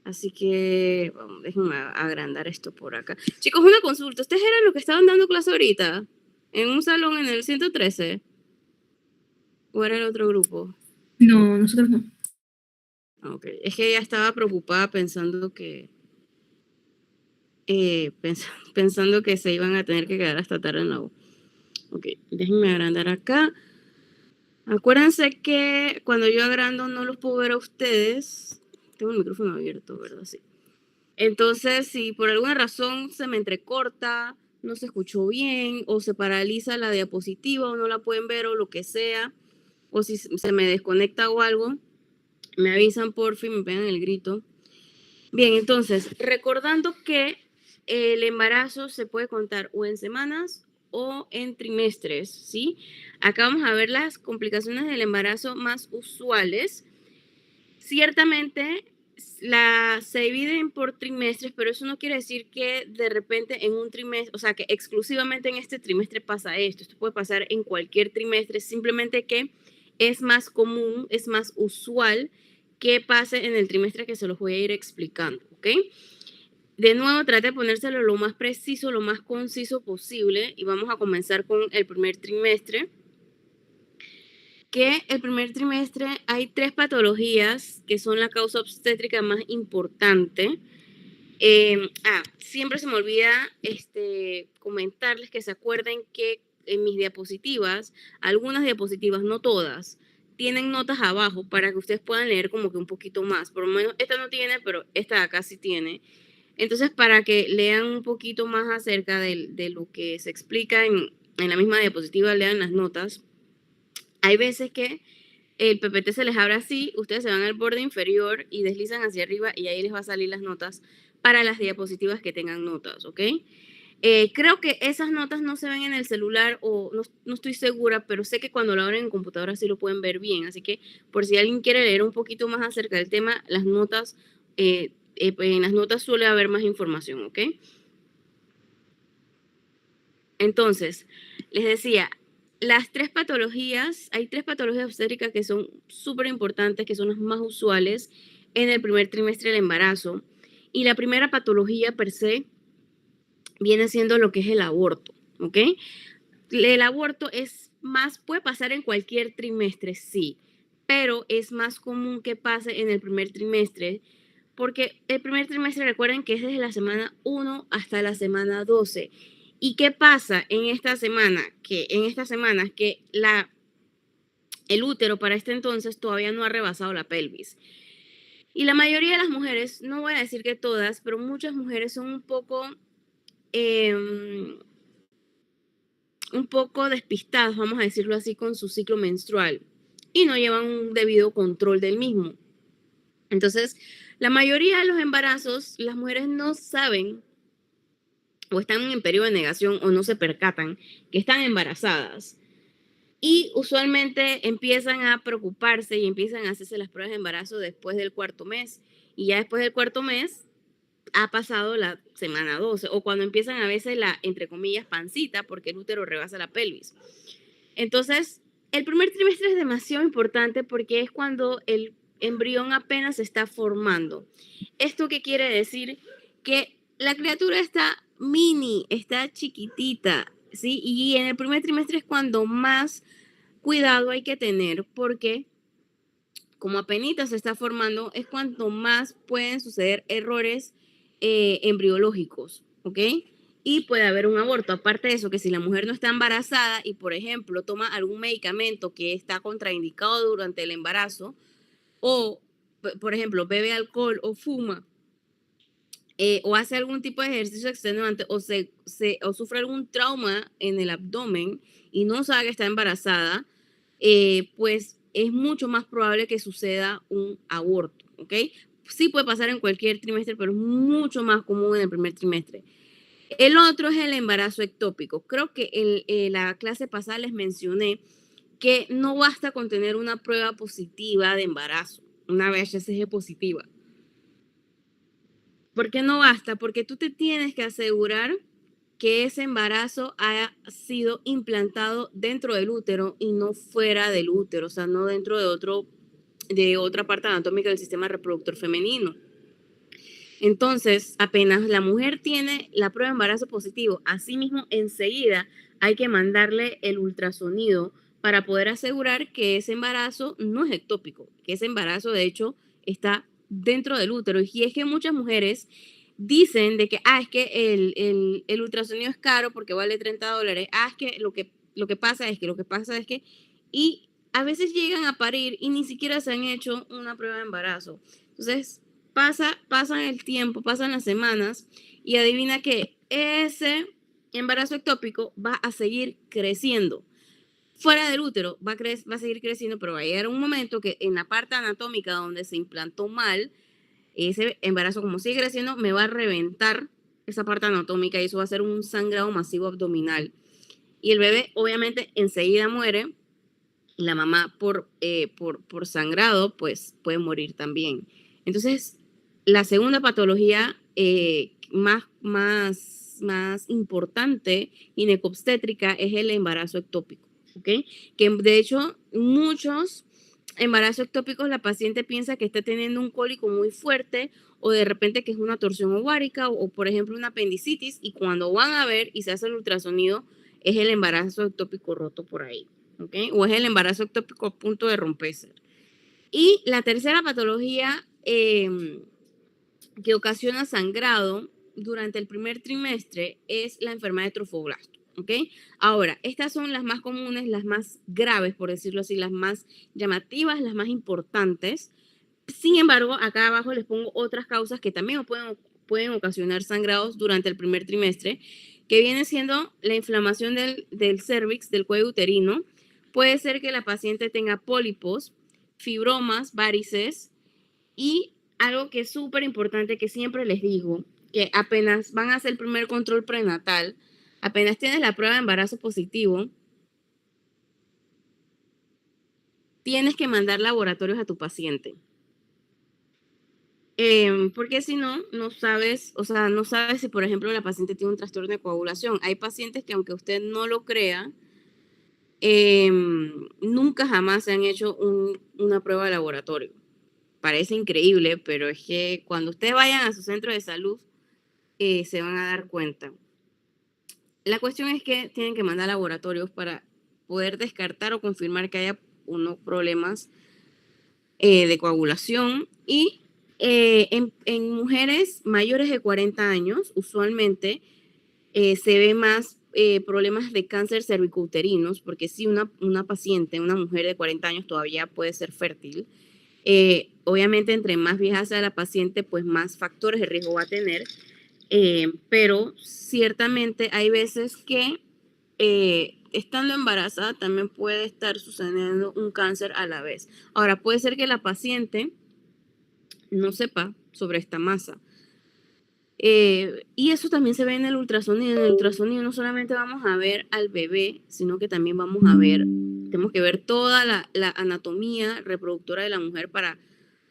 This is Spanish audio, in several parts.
Así que déjenme agrandar esto por acá. Chicos, una consulta. ¿Ustedes eran los que estaban dando clase ahorita? ¿En un salón en el 113? ¿O era el otro grupo? No, nosotros no. Ok. Es que ella estaba preocupada pensando que pensando que se iban a tener que quedar hasta tarde en la U. Ok, déjenme agrandar acá. Acuérdense que cuando yo agrando no los puedo ver a ustedes. Tengo el micrófono abierto, ¿verdad? Sí. Entonces, si por alguna razón se me entrecorta, no se escuchó bien, o se paraliza la diapositiva, o no la pueden ver, o lo que sea, o si se me desconecta o algo, me avisan por fin, me pegan el grito. Bien, entonces, recordando que el embarazo se puede contar o en semanas o en trimestres, ¿sí? Acá vamos a ver las complicaciones del embarazo más usuales. Ciertamente se dividen por trimestres, pero eso no quiere decir que de repente en un trimestre, o sea, que exclusivamente en este trimestre pasa esto. Esto puede pasar en cualquier trimestre, simplemente que es más común, es más usual que pase en el trimestre que se los voy a ir explicando, ¿ok? De nuevo, trate de ponérselo lo más preciso, lo más conciso posible y vamos a comenzar con el primer trimestre. Que el primer trimestre hay 3 patologías que son la causa obstétrica más importante. Siempre se me olvida comentarles que se acuerden que en mis diapositivas, algunas diapositivas, no todas, tienen notas abajo para que ustedes puedan leer como que un poquito más. Por lo menos esta no tiene, pero esta de acá sí tiene. Entonces, para que lean un poquito más acerca de lo que se explica en la misma diapositiva, lean las notas. Hay veces que el PPT se les abre así, ustedes se van al borde inferior y deslizan hacia arriba y ahí les va a salir las notas para las diapositivas que tengan notas, ¿ok? Creo que esas notas no se ven en el celular o no estoy segura, pero sé que cuando lo abren en computadora sí lo pueden ver bien, así que por si alguien quiere leer un poquito más acerca del tema, las notas, en las notas suele haber más información, ¿ok? Entonces, les decía, las 3 patologías, hay 3 patologías obstétricas que son súper importantes, que son las más usuales en el primer trimestre del embarazo. Y la primera patología per se viene siendo lo que es el aborto, ¿ok? El aborto es más, puede pasar en cualquier trimestre, sí, pero es más común que pase en el primer trimestre, porque el primer trimestre recuerden que es desde la semana 1 hasta la semana 12. ¿Y qué pasa en esta semana? Que en estas semanas que el útero para este entonces todavía no ha rebasado la pelvis. Y la mayoría de las mujeres, no voy a decir que todas, pero muchas mujeres son un poco despistadas, vamos a decirlo así, con su ciclo menstrual y no llevan un debido control del mismo. Entonces, la mayoría de los embarazos, las mujeres no saben o están en periodo de negación o no se percatan que están embarazadas. Y usualmente empiezan a preocuparse y empiezan a hacerse las pruebas de embarazo después del 4.º mes. Y ya después del 4.º mes ha pasado la semana 12 o cuando empiezan a veces la, entre comillas, pancita porque el útero rebasa la pelvis. Entonces, el primer trimestre es demasiado importante porque es cuando el embrión apenas se está formando. ¿Esto qué quiere decir? Que la criatura está mini, está chiquitita, ¿sí? Y en el primer trimestre es cuando más cuidado hay que tener porque como apenas se está formando es cuando más pueden suceder errores embriológicos, ¿ok? Y puede haber un aborto. Aparte de eso, que si la mujer no está embarazada y, por ejemplo, toma algún medicamento que está contraindicado durante el embarazo, o, por ejemplo, bebe alcohol o fuma, o hace algún tipo de ejercicio extenuante, o sufre algún trauma en el abdomen y no sabe que está embarazada, pues es mucho más probable que suceda un aborto, ¿ok? Sí puede pasar en cualquier trimestre, pero es mucho más común en el primer trimestre. El otro es el embarazo ectópico. Creo que en la clase pasada les mencioné que no basta con tener una prueba positiva de embarazo, una VHCG positiva. ¿Por qué no basta? Porque tú te tienes que asegurar que ese embarazo haya sido implantado dentro del útero y no fuera del útero, o sea, no dentro de otra parte anatómica del sistema reproductor femenino. Entonces, apenas la mujer tiene la prueba de embarazo positivo, asimismo, enseguida hay que mandarle el ultrasonido para poder asegurar que ese embarazo no es ectópico, que ese embarazo de hecho está dentro del útero. Y es que muchas mujeres dicen de que, es que el ultrasonido es caro porque vale $30. Es que lo que pasa es que, y a veces llegan a parir y ni siquiera se han hecho una prueba de embarazo. Entonces, pasan el tiempo, pasan las semanas y adivina que ese embarazo ectópico va a seguir creciendo. Fuera del útero va a seguir creciendo, pero va a llegar un momento que en la parte anatómica donde se implantó mal, ese embarazo como sigue creciendo, me va a reventar esa parte anatómica y eso va a ser un sangrado masivo abdominal. Y el bebé obviamente enseguida muere. La mamá por sangrado pues puede morir también. Entonces, la segunda patología más importante ginecobstétrica es el embarazo ectópico, ¿ok? Que de hecho muchos embarazos ectópicos la paciente piensa que está teniendo un cólico muy fuerte o de repente que es una torsión ovárica o por ejemplo una apendicitis y cuando van a ver y se hace el ultrasonido es el embarazo ectópico roto por ahí, ¿ok? O es el embarazo ectópico a punto de romperse. Y la tercera patología que ocasiona sangrado durante el primer trimestre es la enfermedad de trofoblasto, ¿ok? Ahora, estas son las más comunes, las más graves, por decirlo así, las más llamativas, las más importantes. Sin embargo, acá abajo les pongo otras causas que también pueden ocasionar sangrados durante el primer trimestre, que viene siendo la inflamación del cervix, del cuello uterino. Puede ser que la paciente tenga pólipos, fibromas, varices y algo que es súper importante que siempre les digo, que apenas van a hacer el primer control prenatal, apenas tienes la prueba de embarazo positivo, tienes que mandar laboratorios a tu paciente. Porque si no, no sabes, no sabes si, por ejemplo, la paciente tiene un trastorno de coagulación. Hay pacientes que, aunque usted no lo crea, nunca jamás se han hecho una prueba de laboratorio. Parece increíble, pero es que cuando ustedes vayan a su centro de salud, se van a dar cuenta. La cuestión es que tienen que mandar laboratorios para poder descartar o confirmar que haya unos problemas de coagulación y en mujeres mayores de 40 años, usualmente se ve más problemas de cáncer cervicouterinos, porque si una paciente, una mujer de 40 años todavía puede ser fértil, obviamente entre más vieja sea la paciente, pues más factores de riesgo va a tener, pero ciertamente hay veces que estando embarazada también puede estar sucediendo un cáncer a la vez. Ahora, puede ser que la paciente no sepa sobre esta masa. Y eso también se ve en el ultrasonido. En el ultrasonido no solamente vamos a ver al bebé, sino que también tenemos que ver toda la anatomía reproductora de la mujer para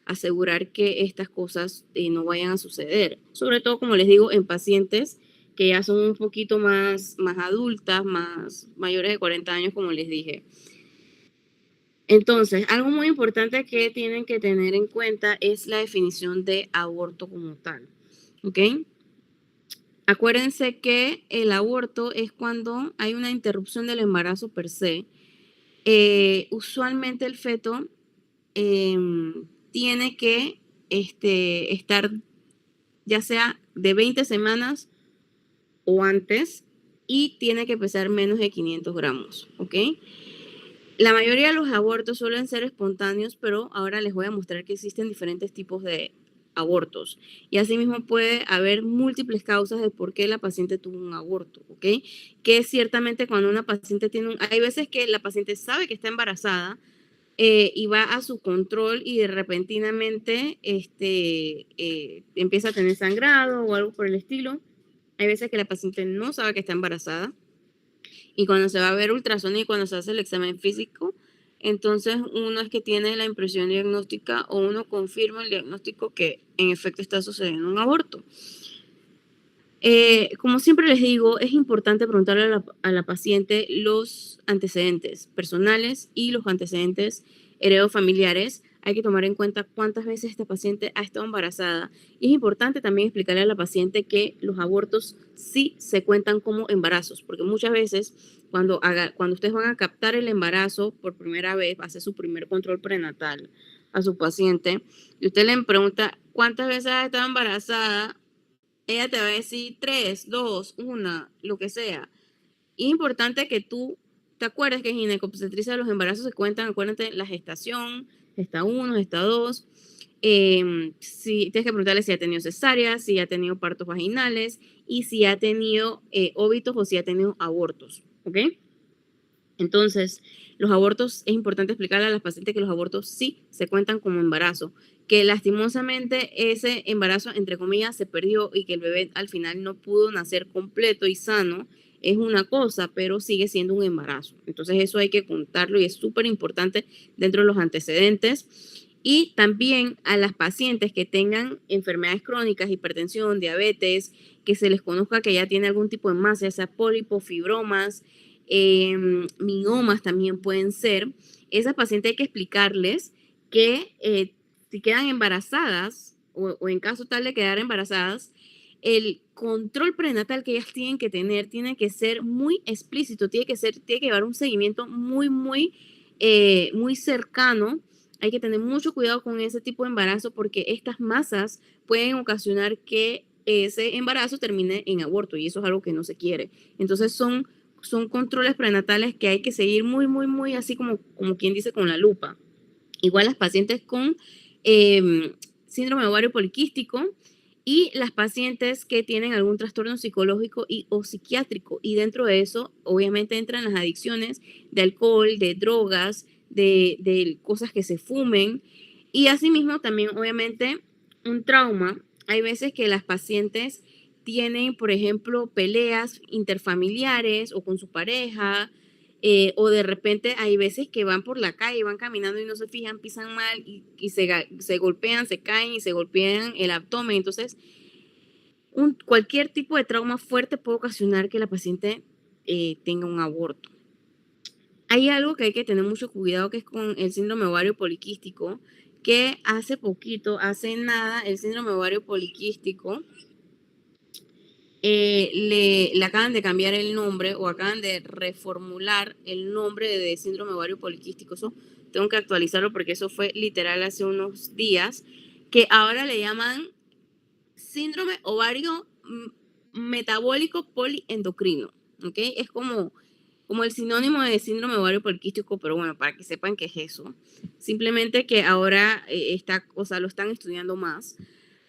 asegurar que estas cosas no vayan a suceder. Sobre todo, como les digo, en pacientes que ya son un poquito más adultas, más mayores de 40 años, como les dije. Entonces, algo muy importante que tienen que tener en cuenta es la definición de aborto como tal. ¿Ok? Acuérdense que el aborto es cuando hay una interrupción del embarazo per se. Usualmente el feto tiene que estar ya sea de 20 semanas o antes y tiene que pesar menos de 500 gramos, ¿ok? La mayoría de los abortos suelen ser espontáneos, pero ahora les voy a mostrar que existen diferentes tipos de abortos. Y asimismo puede haber múltiples causas de por qué la paciente tuvo un aborto, ¿ok? Que ciertamente cuando una paciente hay veces que la paciente sabe que está embarazada y va a su control y de repentinamente empieza a tener sangrado o algo por el estilo. Hay veces que la paciente no sabe que está embarazada y cuando se va a ver ultrasonido y cuando se hace el examen físico, entonces uno es que tiene la impresión diagnóstica o uno confirma el diagnóstico que en efecto está sucediendo un aborto. Como siempre les digo, es importante preguntarle a la paciente los antecedentes personales y los antecedentes heredofamiliares. hay que tomar en cuenta cuántas veces esta paciente ha estado embarazada. Y es importante también explicarle a la paciente que los abortos sí se cuentan como embarazos, porque muchas veces cuando ustedes van a captar el embarazo por primera vez, va a hacer su primer control prenatal a su paciente, y usted le pregunta cuántas veces ha estado embarazada, ella te va a decir 3, 2, 1, lo que sea. Y es importante que tú te acuerdes que en ginecobstetricia los embarazos se cuentan, acuérdate, la gestación, gesta 1, gesta 2. Si, tienes que preguntarle si ha tenido cesáreas, si ha tenido partos vaginales y si ha tenido óbitos o si ha tenido abortos, ¿ok? Entonces, los abortos, es importante explicarle a las pacientes que los abortos sí se cuentan como embarazo, que lastimosamente ese embarazo, entre comillas, se perdió y que el bebé al final no pudo nacer completo y sano, es una cosa, pero sigue siendo un embarazo. Entonces, eso hay que contarlo y es súper importante dentro de los antecedentes. Y también a las pacientes que tengan enfermedades crónicas, hipertensión, diabetes, que se les conozca que ya tiene algún tipo de masa, ya sea pólipos, fibromas, miomas también pueden ser. Esas pacientes hay que explicarles que si quedan embarazadas o en caso tal de quedar embarazadas, el control prenatal que ellas tienen que tener tiene que ser muy explícito, tiene que llevar un seguimiento muy cercano. Hay que tener mucho cuidado con ese tipo de embarazo porque estas masas pueden ocasionar que ese embarazo termine en aborto y eso es algo que no se quiere. Entonces son controles prenatales que hay que seguir muy así como quien dice con la lupa. Igual las pacientes con síndrome de ovario poliquístico y las pacientes que tienen algún trastorno psicológico o psiquiátrico. Y dentro de eso, obviamente, entran las adicciones de alcohol, de drogas, de cosas que se fumen. Y asimismo, también, obviamente, un trauma. Hay veces que las pacientes tienen, por ejemplo, peleas interfamiliares o con su pareja, o de repente hay veces que van por la calle, van caminando y no se fijan, pisan mal y se golpean, se caen y se golpean el abdomen. Entonces, cualquier tipo de trauma fuerte puede ocasionar que la paciente tenga un aborto. Hay algo que hay que tener mucho cuidado que es con el síndrome ovario poliquístico, que hace nada, el síndrome ovario poliquístico le acaban de cambiar el nombre o acaban de reformular el nombre de síndrome ovario poliquístico. Eso tengo que actualizarlo porque eso fue literal hace unos días, que ahora le llaman síndrome ovario metabólico poliendocrino, ¿ok? Es como el sinónimo de síndrome ovario poliquístico, pero bueno, para que sepan qué es eso. Simplemente que ahora lo están estudiando más,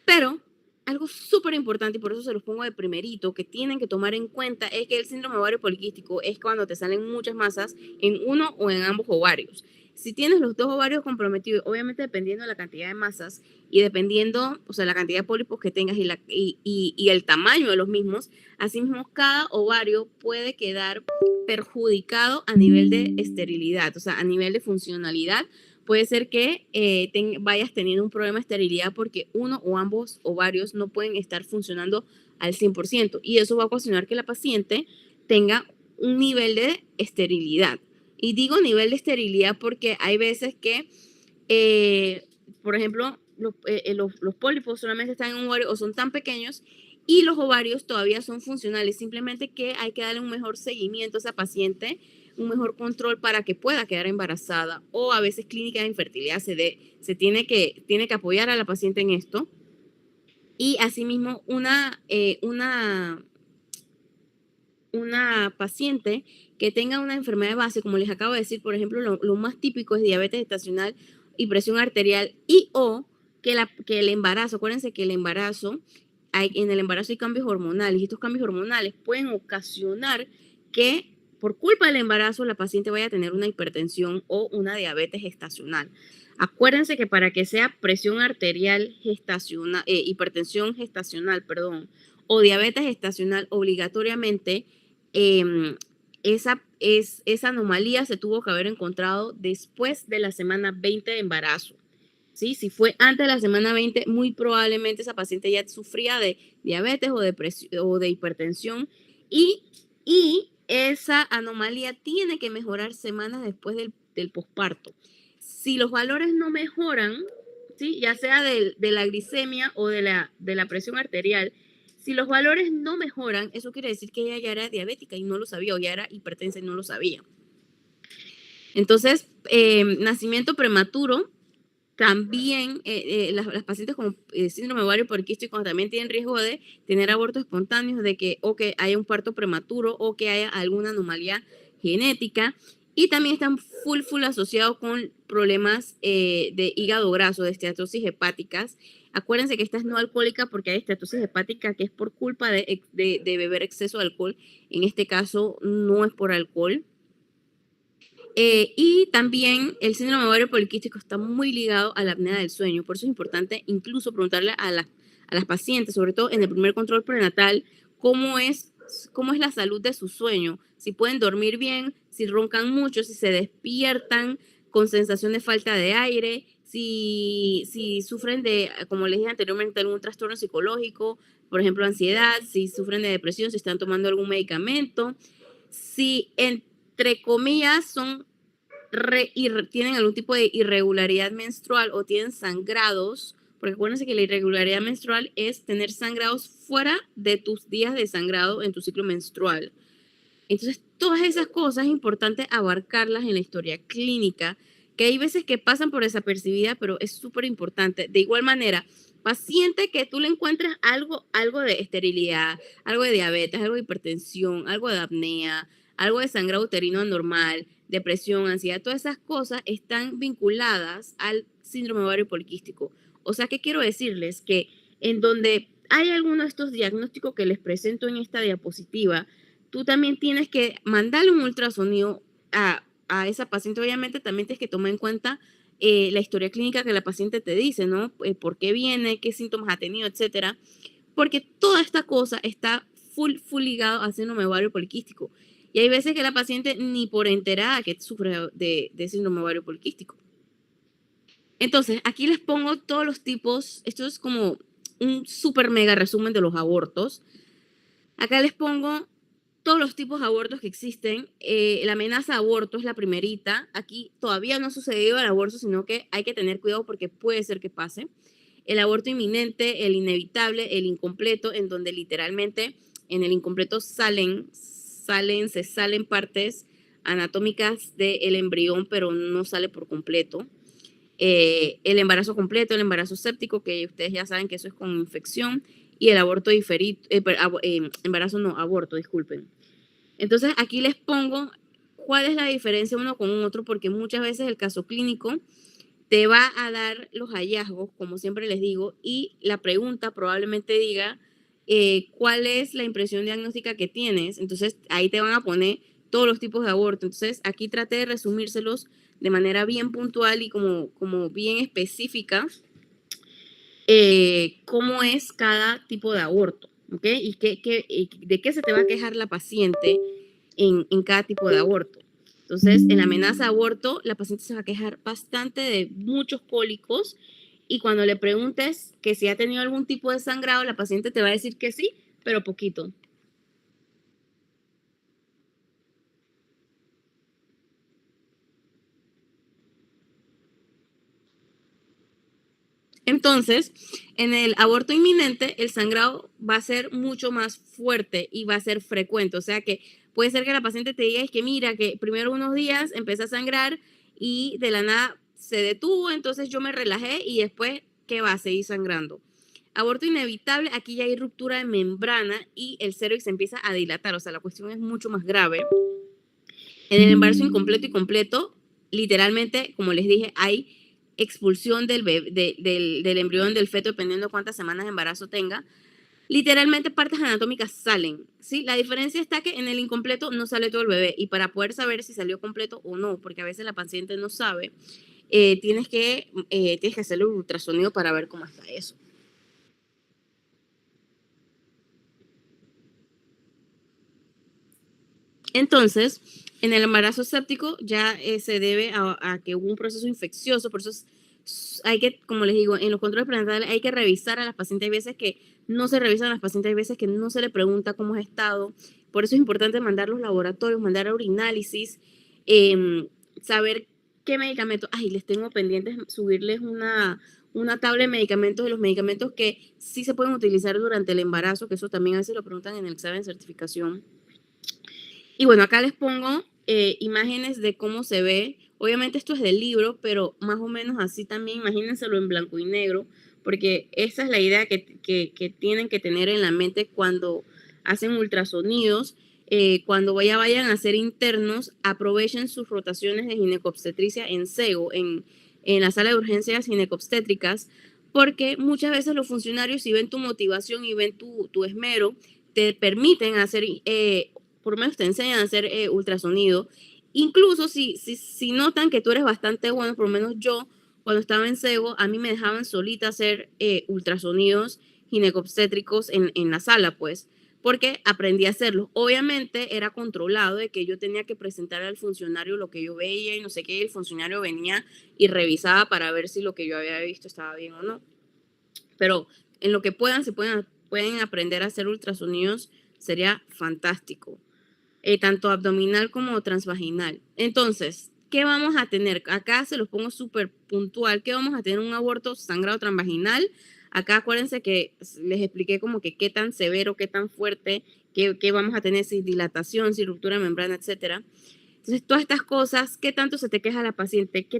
pero algo súper importante, y por eso se los pongo de primerito, que tienen que tomar en cuenta es que el síndrome ovario poliquístico es cuando te salen muchas masas en uno o en ambos ovarios. Si tienes los dos ovarios comprometidos, obviamente dependiendo de la cantidad de masas y dependiendo, o sea, la cantidad de pólipos que tengas y el tamaño de los mismos, asimismo cada ovario puede quedar perjudicado a nivel de esterilidad, o sea, a nivel de funcionalidad. Puede ser que vayas teniendo un problema de esterilidad porque uno o ambos ovarios no pueden estar funcionando al 100% y eso va a ocasionar que la paciente tenga un nivel de esterilidad. Y digo nivel de esterilidad porque hay veces que, por ejemplo, los pólipos solamente están en un ovario o son tan pequeños y los ovarios todavía son funcionales, simplemente que hay que darle un mejor seguimiento a esa paciente, un mejor control para que pueda quedar embarazada o a veces clínica de infertilidad se tiene que apoyar a la paciente en esto. Y asimismo una paciente que tenga una enfermedad de base, como les acabo de decir, por ejemplo, lo más típico es diabetes gestacional y presión arterial y o que el embarazo, acuérdense que en el embarazo hay cambios hormonales y estos cambios hormonales pueden ocasionar que por culpa del embarazo la paciente vaya a tener una hipertensión o una diabetes gestacional. Acuérdense que para que sea presión arterial gestacional, hipertensión gestacional, perdón, o diabetes gestacional, obligatoriamente esa anomalía se tuvo que haber encontrado después de la semana 20 de embarazo. ¿Sí? Si fue antes de la semana 20, muy probablemente esa paciente ya sufría de diabetes o de hipertensión y esa anomalía tiene que mejorar semanas después del posparto. Si los valores no mejoran, ¿sí? Ya sea de la glicemia o de la presión arterial, si los valores no mejoran, eso quiere decir que ella ya era diabética y no lo sabía, o ya era hipertensa y no lo sabía. Entonces, nacimiento prematuro, también las pacientes con síndrome ovario poliquístico también tienen riesgo de tener abortos espontáneos, de que o que haya un parto prematuro o que haya alguna anomalía genética. Y también están full asociados con problemas de hígado graso, de esteatosis hepáticas. Acuérdense que esta es no alcohólica porque hay esteatosis hepática que es por culpa de beber exceso de alcohol. En este caso no es por alcohol. Y también el síndrome ovario poliquístico está muy ligado a la apnea del sueño. Por eso es importante incluso preguntarle a las pacientes, sobre todo en el primer control prenatal, cómo es la salud de su sueño. Si pueden dormir bien, si roncan mucho, si se despiertan con sensación de falta de aire, si sufren de, como les dije anteriormente, algún trastorno psicológico, por ejemplo, ansiedad, si sufren de depresión, si están tomando algún medicamento, si entre comillas son tienen algún tipo de irregularidad menstrual o tienen sangrados, porque acuérdense que la irregularidad menstrual es tener sangrados fuera de tus días de sangrado en tu ciclo menstrual. Entonces, todas esas cosas es importante abarcarlas en la historia clínica, que hay veces que pasan por desapercibida, pero es súper importante. De igual manera, paciente que tú le encuentras algo de esterilidad, algo de diabetes, algo de hipertensión, algo de apnea, algo de sangrado uterino anormal, depresión, ansiedad, todas esas cosas están vinculadas al síndrome ovario poliquístico. O sea, ¿qué quiero decirles? Que en donde hay alguno de estos diagnósticos que les presento en esta diapositiva, tú también tienes que mandarle un ultrasonido a esa paciente. Obviamente también tienes que tomar en cuenta la historia clínica que la paciente te dice, ¿no? ¿Por qué viene? ¿Qué síntomas ha tenido? Etcétera. Porque toda esta cosa está full ligado al síndrome ovario poliquístico. Y hay veces que la paciente ni por enterada que sufre de síndrome ovario poliquístico. Entonces, aquí les pongo todos los tipos. Esto es como un súper mega resumen de los abortos. Acá les pongo todos los tipos de abortos que existen. La amenaza de aborto es la primerita. Aquí todavía no ha sucedido el aborto, sino que hay que tener cuidado porque puede ser que pase. El aborto inminente, el inevitable, el incompleto, en donde literalmente en el incompleto se salen partes anatómicas del embrión, pero no sale por completo. El embarazo completo, el embarazo séptico, que ustedes ya saben que eso es con infección, y el aborto diferido, embarazo no, aborto, disculpen. Entonces aquí les pongo cuál es la diferencia uno con otro, porque muchas veces el caso clínico te va a dar los hallazgos, como siempre les digo, y la pregunta probablemente diga cuál es la impresión diagnóstica que tienes. Entonces ahí te van a poner todos los tipos de aborto. Entonces aquí traté de resumírselos de manera bien puntual y como bien específica cómo es cada tipo de aborto, ¿ok? Y de qué se te va a quejar la paciente en cada tipo de aborto. Entonces, en la amenaza de aborto, la paciente se va a quejar bastante de muchos cólicos y cuando le preguntes que si ha tenido algún tipo de sangrado, la paciente te va a decir que sí, pero poquito. Entonces, en el aborto inminente, el sangrado va a ser mucho más fuerte y va a ser frecuente. O sea que puede ser que la paciente te diga es que mira, que primero unos días empecé a sangrar y de la nada se detuvo, entonces yo me relajé y después, ¿qué va? A seguir sangrando. Aborto inevitable, aquí ya hay ruptura de membrana y el cervix se empieza a dilatar. O sea, la cuestión es mucho más grave. En el embarazo incompleto y completo, literalmente, como les dije, hay expulsión del embrión del feto, dependiendo de cuántas semanas de embarazo tenga. Literalmente partes anatómicas salen, ¿sí? La diferencia está que en el incompleto no sale todo el bebé y para poder saber si salió completo o no, porque a veces la paciente no sabe, tienes que hacerle un ultrasonido para ver cómo está eso. Entonces, en el embarazo séptico ya se debe a que hubo un proceso infeccioso, por eso hay que, como les digo, en los controles prenatales hay que revisar a las pacientes. Hay veces que no se revisan a las pacientes, hay veces que no se le pregunta cómo ha estado. Por eso es importante mandar los laboratorios, mandar a urinálisis, saber qué medicamentos. Ay, les tengo pendientes subirles una tabla de medicamentos, de los medicamentos que sí se pueden utilizar durante el embarazo, que eso también a veces lo preguntan en el examen de certificación. Y bueno, acá les pongo imágenes de cómo se ve. Obviamente esto es del libro, pero más o menos así también, imagínenselo en blanco y negro, porque esa es la idea que tienen que tener en la mente cuando hacen ultrasonidos. Cuando vayan a hacer internos, aprovechen sus rotaciones de ginecobstetricia en SEGO, en la sala de urgencias ginecobstétricas, porque muchas veces los funcionarios, si ven tu motivación y ven tu esmero, te permiten hacer por lo menos te enseñan a hacer ultrasonido. Incluso si notan que tú eres bastante bueno, por lo menos yo, cuando estaba en SEGO, a mí me dejaban solita hacer ultrasonidos ginecobstétricos en la sala, pues, porque aprendí a hacerlos. Obviamente era controlado de que yo tenía que presentar al funcionario lo que yo veía y no sé qué, y el funcionario venía y revisaba para ver si lo que yo había visto estaba bien o no. Pero en lo que puedan, pueden aprender a hacer ultrasonidos, sería fantástico. Tanto abdominal como transvaginal. Entonces, ¿qué vamos a tener? Acá se los pongo súper puntual, que vamos a tener un aborto sangrado transvaginal. Acá acuérdense que les expliqué como que qué tan severo, qué tan fuerte, qué vamos a tener, si dilatación, si ruptura de membrana, etcétera. Entonces, todas estas cosas, ¿qué tanto se te queja la paciente? ¿Qué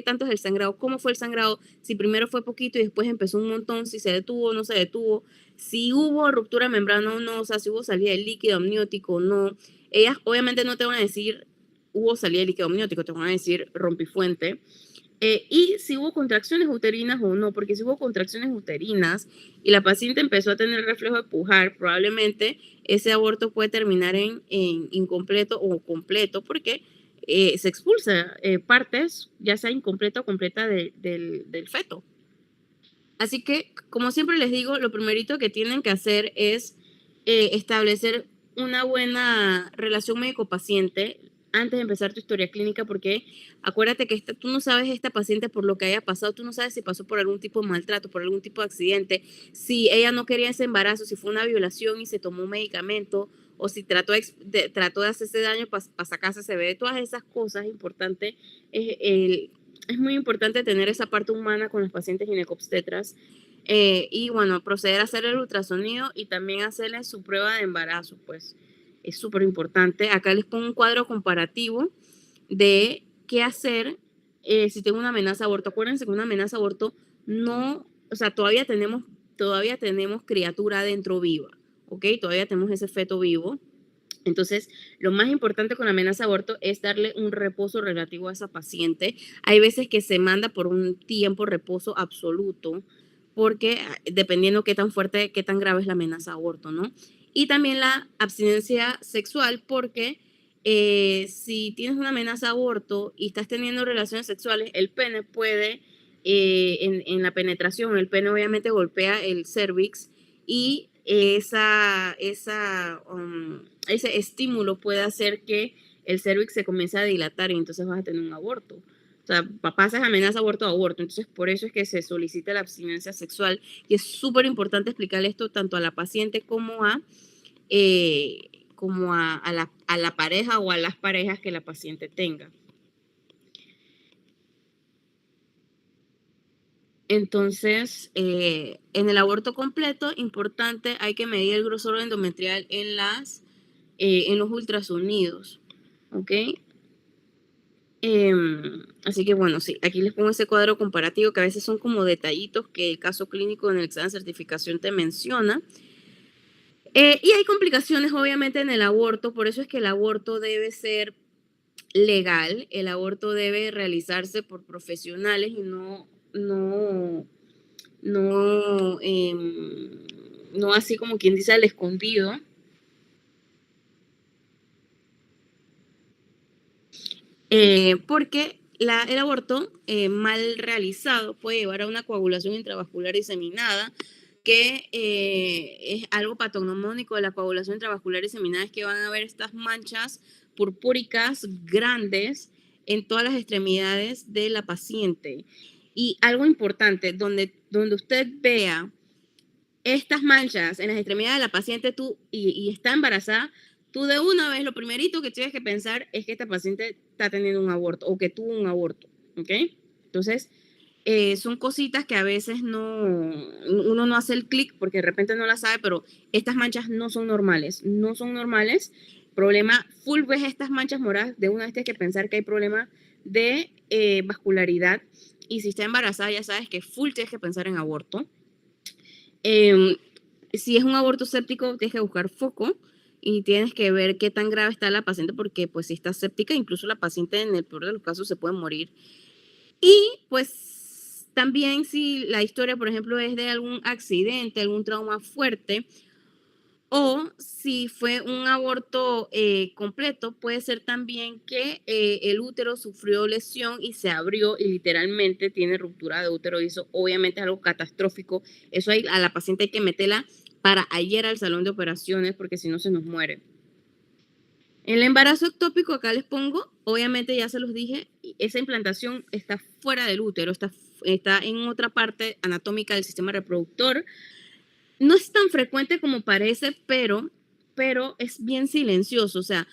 tanto es el sangrado? ¿Cómo fue el sangrado? Si primero fue poquito y después empezó un montón, si se detuvo o no se detuvo, si hubo ruptura de membrana o no, o sea, si hubo salida de líquido amniótico o no. Ellas obviamente no te van a decir hubo salida de líquido amniótico, te van a decir rompifuente. Y si hubo contracciones uterinas o no, porque si hubo contracciones uterinas y la paciente empezó a tener reflejo de pujar, probablemente ese aborto puede terminar en incompleto o completo, porque se expulsa partes, ya sea incompleta o completa del feto. Así que, como siempre les digo, lo primerito que tienen que hacer es establecer una buena relación médico-paciente antes de empezar tu historia clínica, porque acuérdate que tú no sabes esta paciente por lo que haya pasado, tú no sabes si pasó por algún tipo de maltrato, por algún tipo de accidente, si ella no quería ese embarazo, si fue una violación y se tomó un medicamento, o si trató de hacerse daño para sacarse ese bebé. Todas esas cosas importantes es muy importante tener esa parte humana con los pacientes ginecobstetras y bueno, proceder a hacer el ultrasonido y también hacerle su prueba de embarazo, pues es súper importante. Acá les pongo un cuadro comparativo de qué hacer si tengo una amenaza de aborto. Acuérdense que una amenaza de aborto no, o sea, todavía tenemos criatura dentro viva, ¿ok? Todavía tenemos ese feto vivo. Entonces, lo más importante con la amenaza de aborto es darle un reposo relativo a esa paciente. Hay veces que se manda por un tiempo reposo absoluto, porque dependiendo qué tan fuerte, qué tan grave es la amenaza de aborto, ¿no? Y también la abstinencia sexual, porque si tienes una amenaza de aborto y estás teniendo relaciones sexuales, el pene puede, en la penetración, el pene obviamente golpea el cervix y ese estímulo puede hacer que el cervix se comience a dilatar y entonces vas a tener un aborto. O sea, pasas amenaza aborto a aborto. Entonces, por eso es que se solicita la abstinencia sexual. Y es súper importante explicarle esto tanto a la paciente a la pareja o a las parejas que la paciente tenga. Entonces, en el aborto completo, importante, hay que medir el grosor endometrial en los ultrasonidos, ¿ok? Así que bueno, sí, aquí les pongo ese cuadro comparativo que a veces son como detallitos que el caso clínico en el examen de certificación te menciona. Y hay complicaciones obviamente en el aborto, por eso es que el aborto debe ser legal, el aborto debe realizarse por profesionales y no así como quien dice al escondido. Porque el aborto mal realizado puede llevar a una coagulación intravascular diseminada, que es algo patognomónico de la coagulación intravascular diseminada, es que van a haber estas manchas purpúricas grandes en todas las extremidades de la paciente. Y algo importante, donde usted vea estas manchas en las extremidades de la paciente y está embarazada, tú de una vez lo primerito que tienes que pensar es que esta paciente está teniendo un aborto o que tuvo un aborto. ¿ok? Entonces, son cositas que a veces uno no hace el clic porque de repente no la sabe, pero estas manchas no son normales, no son normales. Problema, full ves estas manchas moradas, de una vez tienes que pensar que hay problema de vascularidad, y si está embarazada ya sabes que full tienes que pensar en aborto. Si es un aborto séptico, tienes que buscar foco y tienes que ver qué tan grave está la paciente, porque pues si está séptica, incluso la paciente en el peor de los casos se puede morir. Y pues también si la historia, por ejemplo, es de algún accidente, algún trauma fuerte, o si fue un aborto completo, puede ser también que el útero sufrió lesión y se abrió y literalmente tiene ruptura de útero, y eso obviamente es algo catastrófico. Eso a la paciente hay que meterla para ayer al salón de operaciones porque si no se nos muere. El embarazo ectópico, acá les pongo, obviamente ya se los dije, esa implantación está fuera del útero, está en otra parte anatómica del sistema reproductor. No es tan frecuente como parece, pero es bien silencioso, o sea,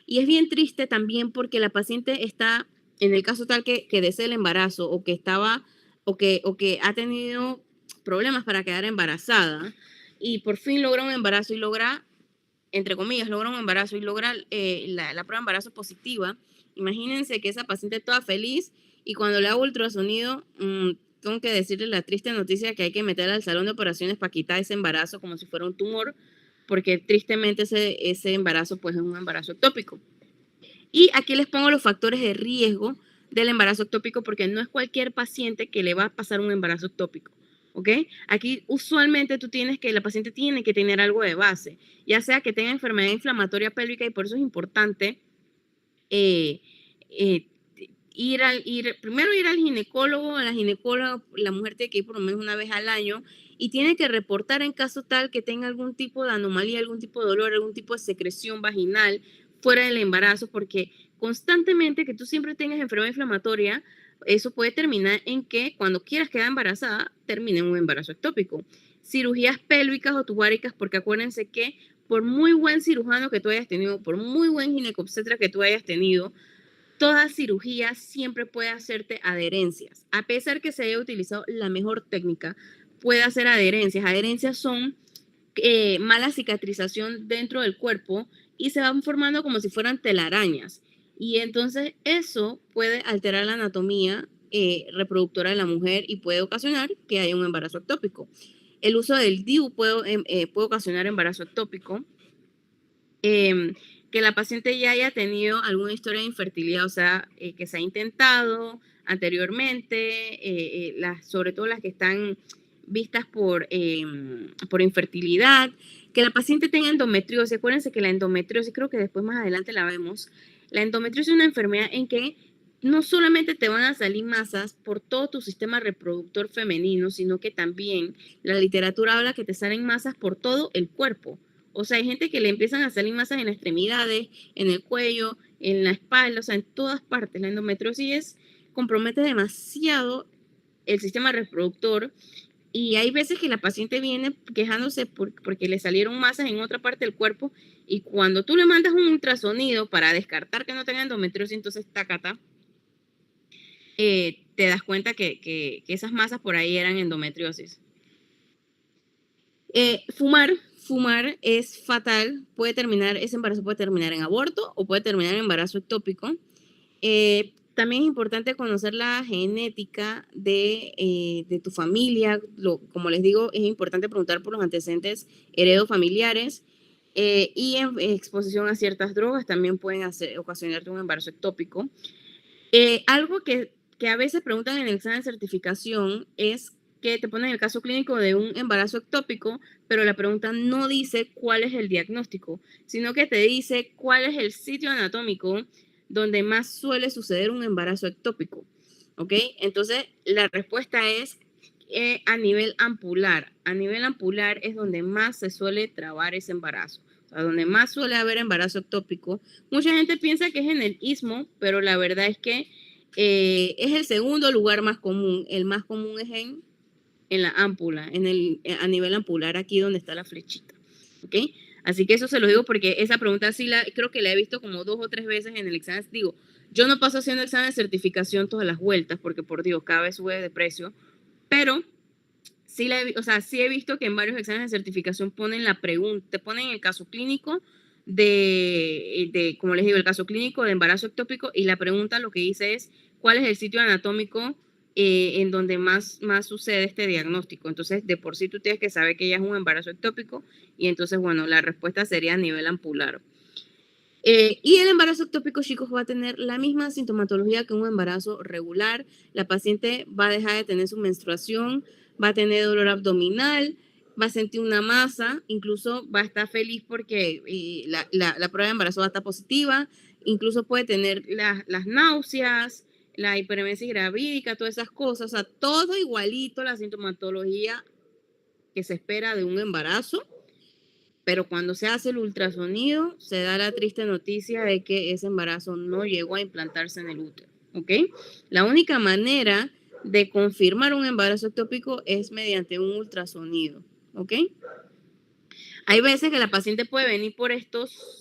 y es bien triste también porque la paciente está, en el caso tal que desee el embarazo o que estaba o que ha tenido problemas para quedar embarazada y por fin logra un embarazo y logra, entre comillas, logra un embarazo y logra la prueba de embarazo positiva. Imagínense que esa paciente toda feliz y cuando le hago ultrasonido, tengo que decirle la triste noticia que hay que meterla al salón de operaciones para quitar ese embarazo como si fuera un tumor, porque tristemente ese embarazo pues es un embarazo ectópico. Y aquí les pongo los factores de riesgo del embarazo ectópico porque no es cualquier paciente que le va a pasar un embarazo ectópico. ¿Ok? Aquí usualmente la paciente tiene que tener algo de base, ya sea que tenga enfermedad inflamatoria pélvica, y por eso es importante eh, eh, primero ir al ginecólogo. A la ginecóloga, la mujer tiene que ir por lo menos una vez al año y tiene que reportar en caso tal que tenga algún tipo de anomalía, algún tipo de dolor, algún tipo de secreción vaginal fuera del embarazo, porque constantemente que tú siempre tengas enfermedad inflamatoria, eso puede terminar en que cuando quieras quedar embarazada, termine en un embarazo ectópico. Cirugías pélvicas o tubáricas, porque acuérdense que por muy buen cirujano que tú hayas tenido, por muy buen ginecobstetra que tú hayas tenido, toda cirugía siempre puede hacerte adherencias. A pesar que se haya utilizado la mejor técnica, puede hacer adherencias. Adherencias son mala cicatrización dentro del cuerpo y se van formando como si fueran telarañas. Y entonces eso puede alterar la anatomía reproductora de la mujer y puede ocasionar que haya un embarazo ectópico. El uso del DIU puede ocasionar embarazo ectópico. Que la paciente ya haya tenido alguna historia de infertilidad, o sea, que se ha intentado anteriormente, sobre todo las que están vistas por infertilidad, que la paciente tenga endometriosis. Acuérdense que la endometriosis, creo que después más adelante la vemos, la endometriosis es una enfermedad en que no solamente te van a salir masas por todo tu sistema reproductor femenino, sino que también la literatura habla que te salen masas por todo el cuerpo. O sea, hay gente que le empiezan a salir masas en las extremidades, en el cuello, en la espalda, o sea, en todas partes. La endometriosis compromete demasiado el sistema reproductor, y hay veces que la paciente viene quejándose porque le salieron masas en otra parte del cuerpo, y cuando tú le mandas un ultrasonido para descartar que no tenga endometriosis, entonces tacata, te das cuenta que esas masas por ahí eran endometriosis. Fumar es fatal, ese embarazo puede terminar en aborto o puede terminar en embarazo ectópico. También es importante conocer la genética de tu familia. Como les digo, es importante preguntar por los antecedentes heredofamiliares, y exposición a ciertas drogas también pueden ocasionarte un embarazo ectópico. Algo que a veces preguntan en el examen de certificación es que te ponen el caso clínico de un embarazo ectópico, pero la pregunta no dice cuál es el diagnóstico, sino que te dice cuál es el sitio anatómico donde más suele suceder un embarazo ectópico. ¿Ok? Entonces, la respuesta es a nivel ampular. A nivel ampular es donde más se suele trabar ese embarazo. O sea, donde más suele haber embarazo ectópico. Mucha gente piensa que es en el istmo, pero la verdad es que es el segundo lugar más común. El más común es en la ámpula, a nivel ampular, aquí donde está la flechita. ¿Ok? Así que eso se lo digo porque esa pregunta sí creo que la he visto como 2 o 3 veces en el examen. Digo, Yo no paso haciendo examen de certificación todas las vueltas, porque por Dios, cada vez sube de precio, pero sí, sí he visto que en varios exámenes de certificación ponen la pregunta, te ponen el caso clínico como les digo, el caso clínico de embarazo ectópico, y la pregunta lo que dice es, ¿cuál es el sitio anatómico en donde más sucede este diagnóstico? Entonces, de por sí tú tienes que saber que ya es un embarazo ectópico, y entonces, bueno, la respuesta sería a nivel ampular. Y el embarazo ectópico, chicos, va a tener la misma sintomatología que un embarazo regular. La paciente va a dejar de tener su menstruación, va a tener dolor abdominal, va a sentir una masa, incluso va a estar feliz porque la prueba de embarazo va a estar positiva, incluso puede tener las náuseas, la hiperemesis gravídica, todas esas cosas, o sea, todo igualito la sintomatología que se espera de un embarazo. Pero cuando se hace el ultrasonido, se da la triste noticia de que ese embarazo no llegó a implantarse en el útero, ¿ok? La única manera de confirmar un embarazo ectópico es mediante un ultrasonido, ¿ok? Hay veces que la paciente puede venir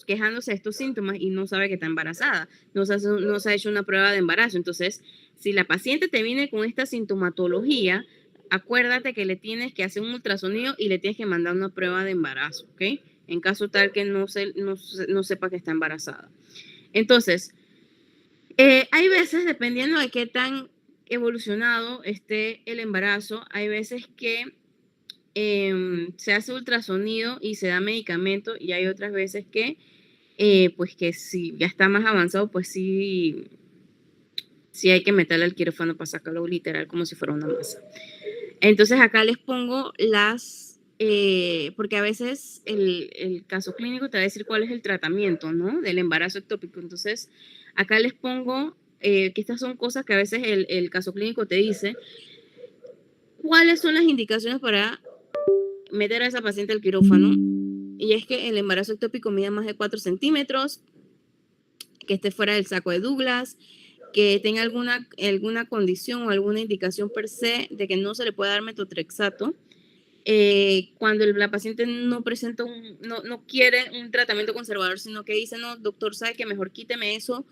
quejándose de estos síntomas y no sabe que está embarazada, no se ha hecho una prueba de embarazo. Entonces, si la paciente te viene con esta sintomatología, acuérdate que le tienes que hacer un ultrasonido y le tienes que mandar una prueba de embarazo, ¿ok? En caso tal que no sepa que está embarazada. Entonces, hay veces, dependiendo de qué tan evolucionado esté el embarazo, hay veces que se hace ultrasonido y se da medicamento, y hay otras veces que, pues que si ya está más avanzado, pues sí hay que meterle al quirófano para sacarlo literal como si fuera una masa. Entonces acá les pongo porque a veces el caso clínico te va a decir cuál es el tratamiento, ¿no? Del embarazo ectópico. Entonces acá les pongo que estas son cosas que a veces el caso clínico te dice. ¿Cuáles son las indicaciones para meter a esa paciente al quirófano? Y es que el embarazo ectópico mida más de 4 centímetros, que esté fuera del saco de Douglas, que tenga alguna condición o alguna indicación per se de que no se le puede dar metotrexato. Cuando la paciente no presenta no quiere un tratamiento conservador, sino que dice, no, doctor, sabe que mejor quíteme eso,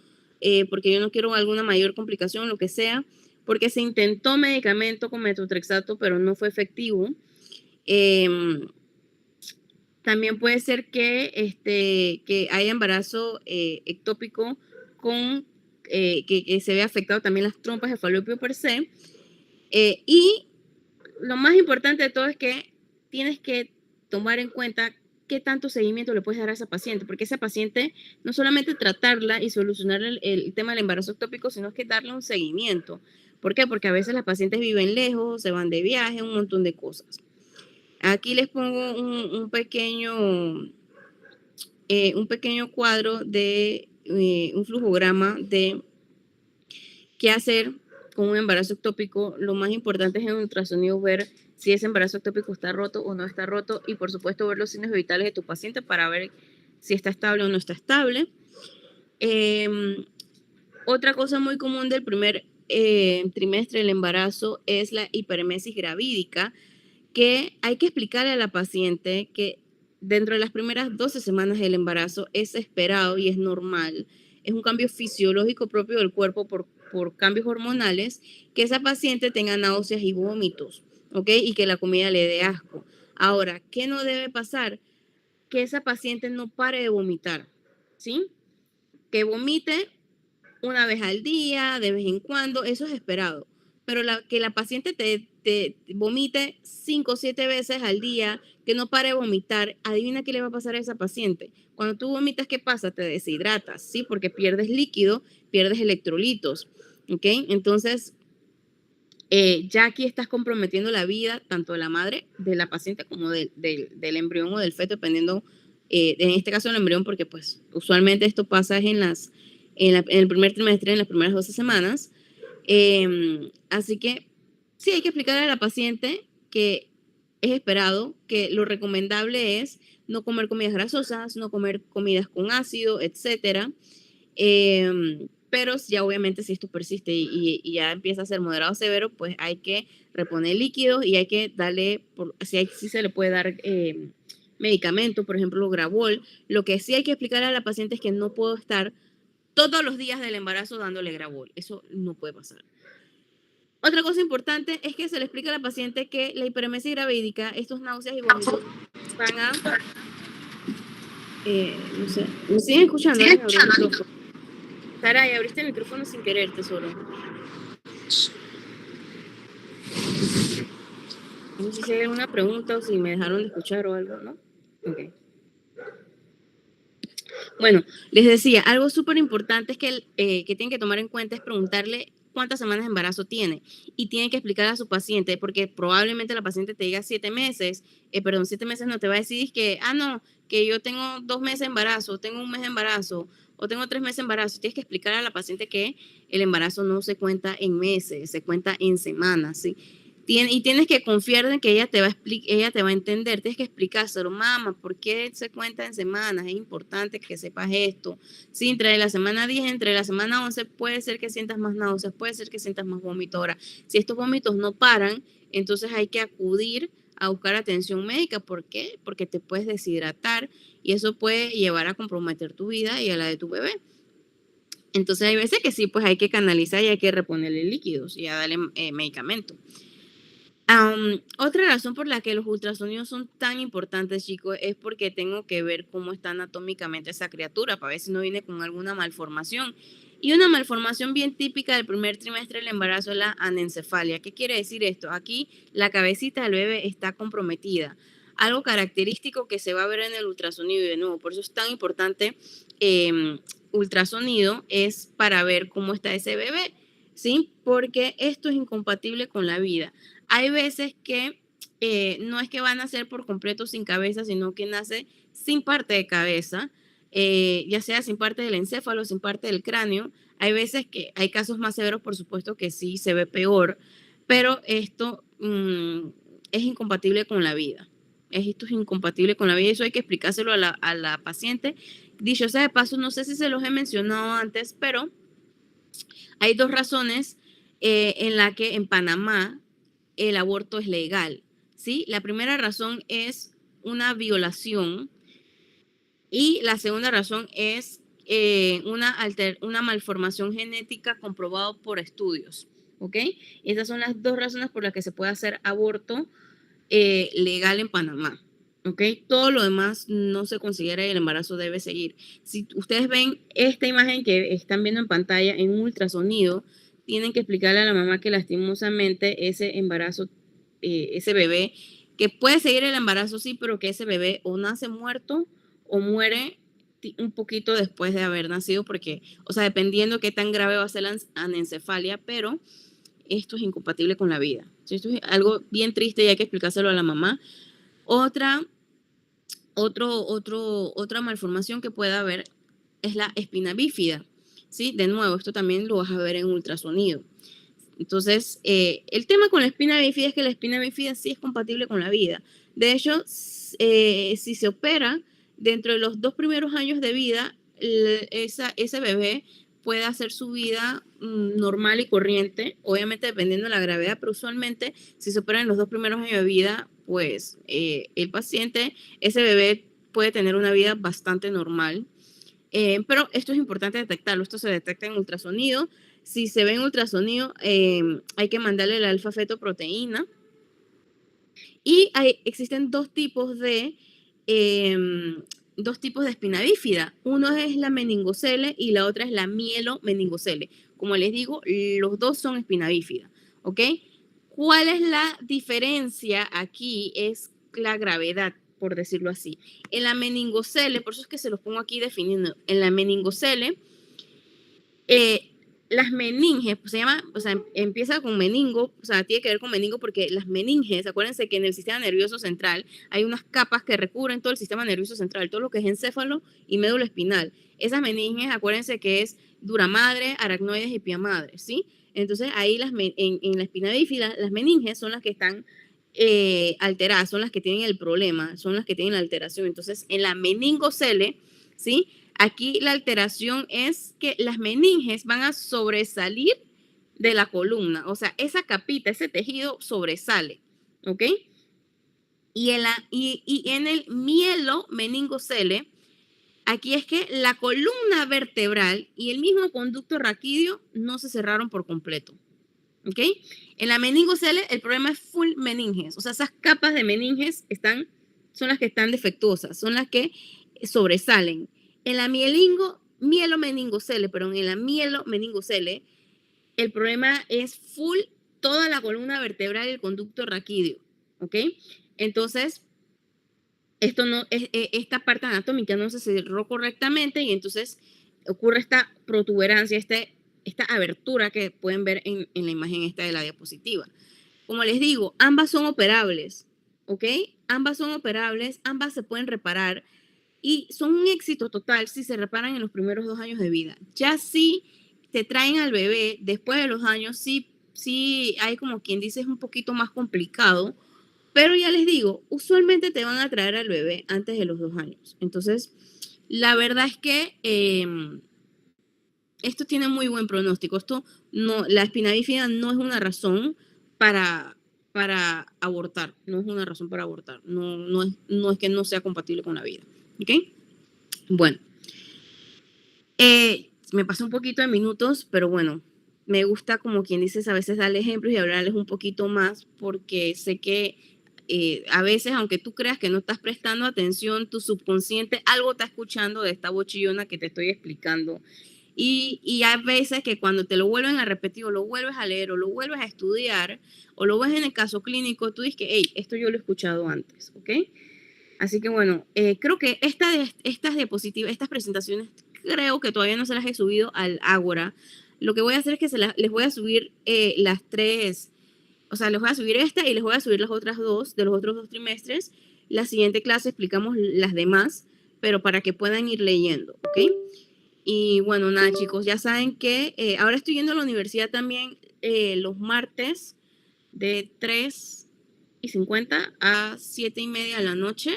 porque yo no quiero alguna mayor complicación, lo que sea, porque se intentó medicamento con metotrexato, pero no fue efectivo. También puede ser que haya embarazo ectópico que se vea afectado también las trompas de falopio per se. Y lo más importante de todo es que tienes que tomar en cuenta qué tanto seguimiento le puedes dar a esa paciente, porque esa paciente no solamente tratarla y solucionar el tema del embarazo ectópico, sino que darle un seguimiento. ¿Por qué? Porque a veces las pacientes viven lejos, se van de viaje, un montón de cosas. Aquí les pongo un pequeño cuadro de un flujograma de qué hacer con un embarazo ectópico. Lo más importante es en el ultrasonido ver si ese embarazo ectópico está roto o no está roto, y por supuesto ver los signos vitales de tu paciente para ver si está estable o no está estable. Otra cosa muy común del primer trimestre del embarazo es la hiperemesis gravídica, que hay que explicarle a la paciente que dentro de las primeras 12 semanas del embarazo es esperado y es normal. Es un cambio fisiológico propio del cuerpo por cambios hormonales, que esa paciente tenga náuseas y vómitos, ¿ok? Y que la comida le dé asco. Ahora, ¿qué no debe pasar? Que esa paciente no pare de vomitar, ¿sí? Que vomite una vez al día, de vez en cuando, eso es esperado. Pero que la paciente te vomite 5 o 7 veces al día, que no pare de vomitar, adivina qué le va a pasar a esa paciente. Cuando tú vomitas, ¿qué pasa? Te deshidratas, ¿sí? Porque pierdes líquido, pierdes electrolitos, ¿ok? Entonces, ya aquí estás comprometiendo la vida tanto de la madre, de la paciente, como del embrión o del feto, dependiendo, en este caso del embrión, porque pues usualmente esto pasa en el primer trimestre, en las primeras 12 semanas. Así que sí, hay que explicarle a la paciente que es esperado, que lo recomendable es no comer comidas grasosas, no comer comidas con ácido, etcétera. Pero ya obviamente si esto persiste y ya empieza a ser moderado severo, pues hay que reponer líquidos y hay que darle, si se le puede dar medicamento, por ejemplo, Gravol. Lo que sí hay que explicar a la paciente es que no puedo estar todos los días del embarazo dándole Gravol. Eso no puede pasar. Otra cosa importante es que se le explica a la paciente que la hiperemesis gravídica, estos náuseas y vómitos, van a... no sé, ¿me siguen escuchando? Déjame abrir el micrófono. Saray, abriste el micrófono sin querer, tesoro. No sé si hay alguna pregunta o si me dejaron de escuchar o algo, ¿no? Ok. Bueno, les decía, algo súper importante es que tienen que tomar en cuenta es preguntarle cuántas semanas de embarazo tiene y tienen que explicar a su paciente porque probablemente la paciente te diga 7 meses, 7 meses no te va a decir que, no, que yo tengo 2 meses de embarazo, tengo 1 mes de embarazo o tengo 3 meses de embarazo. Tienes que explicar a la paciente que el embarazo no se cuenta en meses, se cuenta en semanas, ¿sí? Y tienes que confiar en que ella te va a entender. Tienes que explicárselo, mamá, ¿por qué se cuenta en semanas? Es importante que sepas esto. Sí, entre la semana 10, entre la semana 11, puede ser que sientas más náuseas, puede ser que sientas más vómitos. Ahora, si estos vómitos no paran, entonces hay que acudir a buscar atención médica. ¿Por qué? Porque te puedes deshidratar y eso puede llevar a comprometer tu vida y a la de tu bebé. Entonces hay veces que sí, pues hay que canalizar y hay que reponerle líquidos y a darle medicamento. Otra razón por la que los ultrasonidos son tan importantes, chicos, es porque tengo que ver cómo está anatómicamente esa criatura para ver si no viene con alguna malformación. Y una malformación bien típica del primer trimestre del embarazo es la anencefalia. ¿Qué quiere decir esto? Aquí la cabecita del bebé está comprometida. Algo característico que se va a ver en el ultrasonido y de nuevo, por eso es tan importante ultrasonido, es para ver cómo está ese bebé, ¿sí? Porque esto es incompatible con la vida. Hay veces que no es que van a nacer por completo sin cabeza, sino que nace sin parte de cabeza, ya sea sin parte del encéfalo, sin parte del cráneo. Hay veces que hay casos más severos, por supuesto, que sí se ve peor, pero esto es incompatible con la vida. Esto es incompatible con la vida y eso hay que explicárselo a la paciente. Dicho sea de paso, no sé si se los he mencionado antes, pero hay 2 razones en la que en Panamá el aborto es legal, ¿sí? La primera razón es una violación y la segunda razón es una malformación genética comprobado por estudios, ¿ok? Esas son las 2 razones por las que se puede hacer aborto legal en Panamá, ¿ok? Todo lo demás no se considera y el embarazo debe seguir. Si ustedes ven esta imagen que están viendo en pantalla en un ultrasonido, tienen que explicarle a la mamá que lastimosamente ese embarazo, ese bebé, que puede seguir el embarazo, sí, pero que ese bebé o nace muerto o muere un poquito después de haber nacido, porque, o sea, dependiendo qué tan grave va a ser la anencefalia, pero esto es incompatible con la vida. Esto es algo bien triste y hay que explicárselo a la mamá. Otra malformación que pueda haber es la espina bífida, ¿sí? De nuevo, esto también lo vas a ver en ultrasonido. Entonces, el tema con la espina bífida es que la espina bífida sí es compatible con la vida. De hecho, si se opera, dentro de los 2 primeros años de vida, ese bebé puede hacer su vida normal y corriente, obviamente dependiendo de la gravedad, pero usualmente si se opera en los 2 primeros años de vida, pues el paciente, ese bebé puede tener una vida bastante normal. Pero esto es importante detectarlo, esto se detecta en ultrasonido. Si se ve en ultrasonido, hay que mandarle la alfa-fetoproteína. Y existen 2 tipos de espina bífida. Uno es la meningocele y la otra es la mielomeningocele. Como les digo, los 2 son espina bífida, ¿ok? ¿Cuál es la diferencia aquí? Es la gravedad, por decirlo así. En la meningocele, por eso es que se los pongo aquí definiendo, en la meningocele, las meninges, pues se llama, o sea, empieza con meningo, o sea, tiene que ver con meningo porque las meninges, acuérdense que en el sistema nervioso central hay unas capas que recubren todo el sistema nervioso central, todo lo que es encéfalo y médula espinal. Esas meninges, acuérdense que es dura madre, aracnoides y pia madre, ¿sí? Entonces ahí en la espina bífida, las meninges son las que están alteradas, son las que tienen el problema, son las que tienen la alteración. Entonces en la meningocele, ¿sí? Aquí la alteración es que las meninges van a sobresalir de la columna, o sea, esa capita, ese tejido sobresale, ¿ok? Y en el mielomeningocele, aquí es que la columna vertebral y el mismo conducto raquídeo no se cerraron por completo. ¿Ok? En la meningocele el problema es full meninges, o sea, esas capas de meninges son las que están defectuosas, son las que sobresalen. En la mielomeningocele, perdón, en la mielomeningocele, el problema es full toda la columna vertebral y el conducto raquídeo, ¿ok? Entonces, esta parte anatómica no se cerró correctamente y entonces ocurre esta protuberancia, esta abertura que pueden ver en la imagen esta de la diapositiva. Como les digo, ambas son operables, ¿ok? Ambas son operables, ambas se pueden reparar y son un éxito total si se reparan en los primeros 2 años de vida. Ya si te traen al bebé después de los años, sí hay como quien dice es un poquito más complicado, pero ya les digo, usualmente te van a traer al bebé antes de los 2 años. Entonces, la verdad es que esto tiene muy buen pronóstico. La espina bífida no es una razón para, para abortar. No es una razón para abortar. No es que no sea compatible con la vida. ¿Ok? Bueno. Me pasé un poquito de minutos, pero bueno, me gusta como quien dices a veces darle ejemplos y hablarles un poquito más porque sé que a veces, aunque tú creas que no estás prestando atención, tu subconsciente algo está escuchando de esta bochillona que te estoy explicando. Y hay veces que cuando te lo vuelven a repetir o lo vuelves a leer o lo vuelves a estudiar o lo ves en el caso clínico, tú dices que, hey, esto yo lo he escuchado antes, ¿ok? Así que bueno, creo que estas diapositivas, estas presentaciones, creo que todavía no se las he subido al Ágora. Lo que voy a hacer es que les voy a subir las 3, o sea, les voy a subir esta y les voy a subir las otras 2 de los otros 2 trimestres. La siguiente clase explicamos las demás, pero para que puedan ir leyendo, ¿ok? Y bueno, nada, chicos, ya saben que ahora estoy yendo a la universidad también los martes de 3:50 a 7:30 de la noche.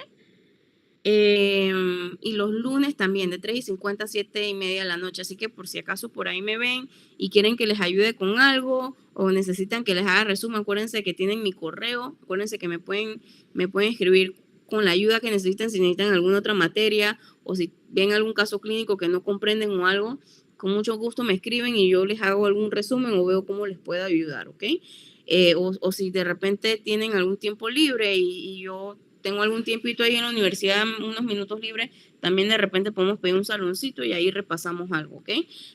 Y los lunes también, de 3:50 a 7:30 de la noche. Así que por si acaso por ahí me ven y quieren que les ayude con algo o necesitan que les haga resumen, acuérdense que tienen mi correo, acuérdense que me pueden escribir con la ayuda que necesiten si necesitan alguna otra materia o si ven algún caso clínico que no comprenden o algo, con mucho gusto me escriben y yo les hago algún resumen o veo cómo les puedo ayudar, ¿ok? O si de repente tienen algún tiempo libre y yo tengo algún tiempito ahí en la universidad, unos minutos libres, también de repente podemos pedir un saloncito y ahí repasamos algo, ¿ok?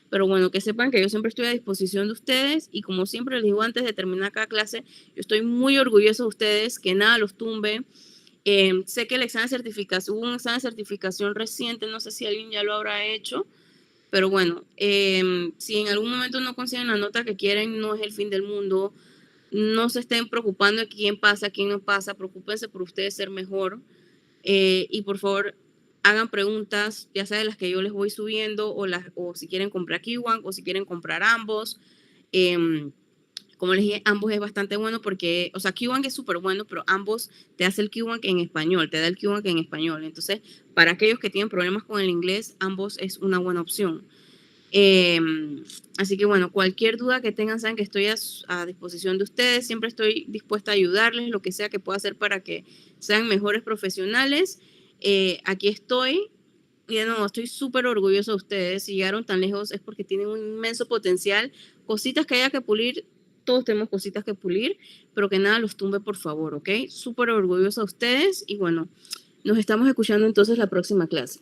Pero bueno, que sepan que yo siempre estoy a disposición de ustedes y como siempre les digo antes de terminar cada clase, yo estoy muy orgulloso de ustedes, que nada los tumbe. Sé que el examen de certificación, hubo un examen de certificación reciente, no sé si alguien ya lo habrá hecho, pero bueno, si en algún momento no consiguen la nota que quieren, no es el fin del mundo. No se estén preocupando de quién pasa, quién no pasa, preocúpense por ustedes ser mejor y por favor hagan preguntas, ya sea de las que yo les voy subiendo o si quieren comprar Kiwan o si quieren comprar ambos. Como les dije, ambos es bastante bueno porque, o sea, Kiwan es súper bueno, pero ambos te hace el Kiwan en español, te da el Kiwan en español. Entonces, para aquellos que tienen problemas con el inglés, ambos es una buena opción. Así que bueno, cualquier duda que tengan, saben que estoy a disposición de ustedes, siempre estoy dispuesta a ayudarles, lo que sea que pueda hacer para que sean mejores profesionales. Aquí estoy y de nuevo, estoy súper orgullosa de ustedes. Si llegaron tan lejos es porque tienen un inmenso potencial, cositas que haya que pulir, todos tenemos cositas que pulir, pero que nada los tumbe, por favor, ¿ok? Súper orgullosa de ustedes y bueno, nos estamos escuchando entonces la próxima clase.